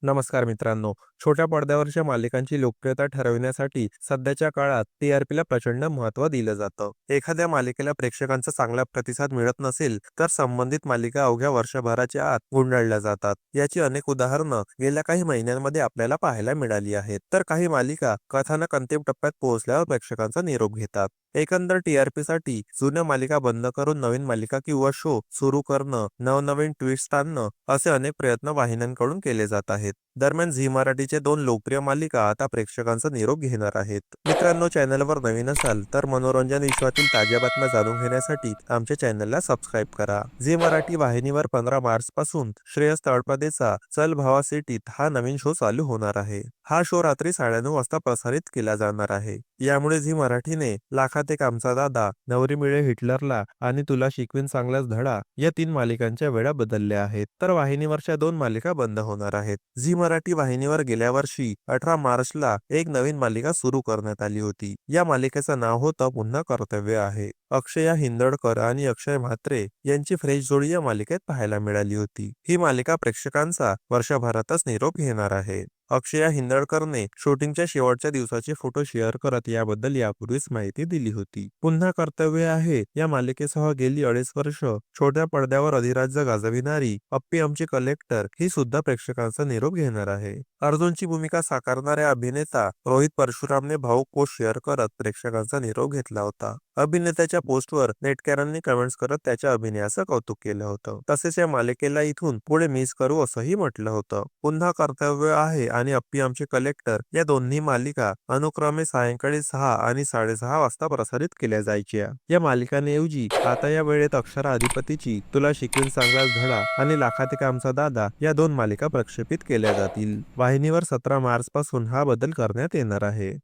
नमस्कार मित्रांनो. छोट्या पडद्यावरच्या मालिकांची लोकप्रियता ठरविण्यासाठी सध्याच्या काळात टी-आर-पीला प्रचंड महत्त्व दिलं जातं. एखाद्या मालिकेला प्रेक्षकांचा चांगला प्रतिसाद मिळत नसेल, तर संबंधित मालिका अवघ्या वर्षभराच्या आत गुंडाळल्या जातात. याची अनेक उदाहरणं गेल्या काही महिन्यांमध्ये आपल्याला पाहायला मिळाली आहेत. तर काही मालिका कथानक अंतिम टप्प्यात पोहोचल्यावर प्रेक्षकांचा निरोप घेतात. एकंदर टी-आर-पीसाठी जुन्या मालिका बंद करून नवीन मालिका किंवा शो सुरू करणं, नवनवीन ट्विस्ट आणणं असे अनेक प्रयत्न वाहिन्यांकडून केले जात आहेत. दरम्यान झी मराठीचे 2 लोकप्रिय मालिका आता प्रेक्षकांचा निरोप घेणार आहेत. मित्रांनो, चॅनलवर नवीन असाल तर मनोरंजन विश्वातील ताज्या बातम्या जाणून घेण्यासाठी आमच्या चॅनलला सबस्क्राईब करा. झी मराठी वाहिनीवर 15 मार्च पासून श्रेयस तळपदेचा चल भावा सिटीत हा नवीन शो चालू होणार आहे. हा शो रात्री 9:30 वाजता प्रसारित केला जाणार आहे. यामुळे झी मराठीने लाखात एक आमचा दादा, नवरी मिळे हिटलरला आणि तुला शिकवीन चांगलाच धडा या 3 मालिकांच्या वेळा बदलल्या आहेत. तर वाहिनीवरच्या 2 मालिका बंद होणार आहेत. झी मराठी वाहिनीवर गेल्या वर्षी 18 मार्चला एक नवीन मालिका सुरू करण्यात आली होती. या मालिकेचं नाव होतं पुन्हा कर्तव्य आहे. अक्षया हिंदडकर आणि अक्षय म्हात्रे यांची फ्रेश जोडी या मालिकेत पाहायला मिळाली होती. ही मालिका प्रेक्षकांचा वर्षभरातच निरोप घेणार आहे. अक्षया हिंदडकरने शूटिंगच्या शेवटच्या दिवसाचे फोटो शेअर करत याबद्दल यापूर्वीच माहिती दिली होती. पुन्हा कर्तव्य आहे या मालिकेसह गेली 2.5 वर्ष छोट्या पडद्यावर अधिराज्य गाजविणारी अप्पी आमची कलेक्टर ही सुद्धा प्रेक्षकांचा निरोप घेणार आहे. अर्जुनची भूमिका साकारणाऱ्या अभिनेता रोहित परशुरामने भावुक पोस्ट शेअर करत प्रेक्षकांचा निरोप घेतला होता. अभिनेत्याच्या पोस्टवर नेटकऱ्यांनी कमेंट्स करत त्याच्या अभिनयाचं कौतुक केलं होतं. तसेच या मालिकेला इथून पुढे मिस करू असंही म्हटलं होतं. पुन्हा कर्तव्य आहे आणि अप्पी आमचे कलेक्टर या दोन्ही मालिका अनुक्रमे सायंकाळी 6 आणि 6:30 वाजता प्रसारित केल्या जायच्या. या मालिकांऐवजी आता या वेळेत अक्षरा अधिपतीची तुला शिकवीन चांगलाच धडा आणि लाखात एक आमचा दादा या 2 मालिका प्रक्षेपित केल्या जातील. वाहिनीवर 17 मार्च पासून हा बदल करण्यात येणार आहे.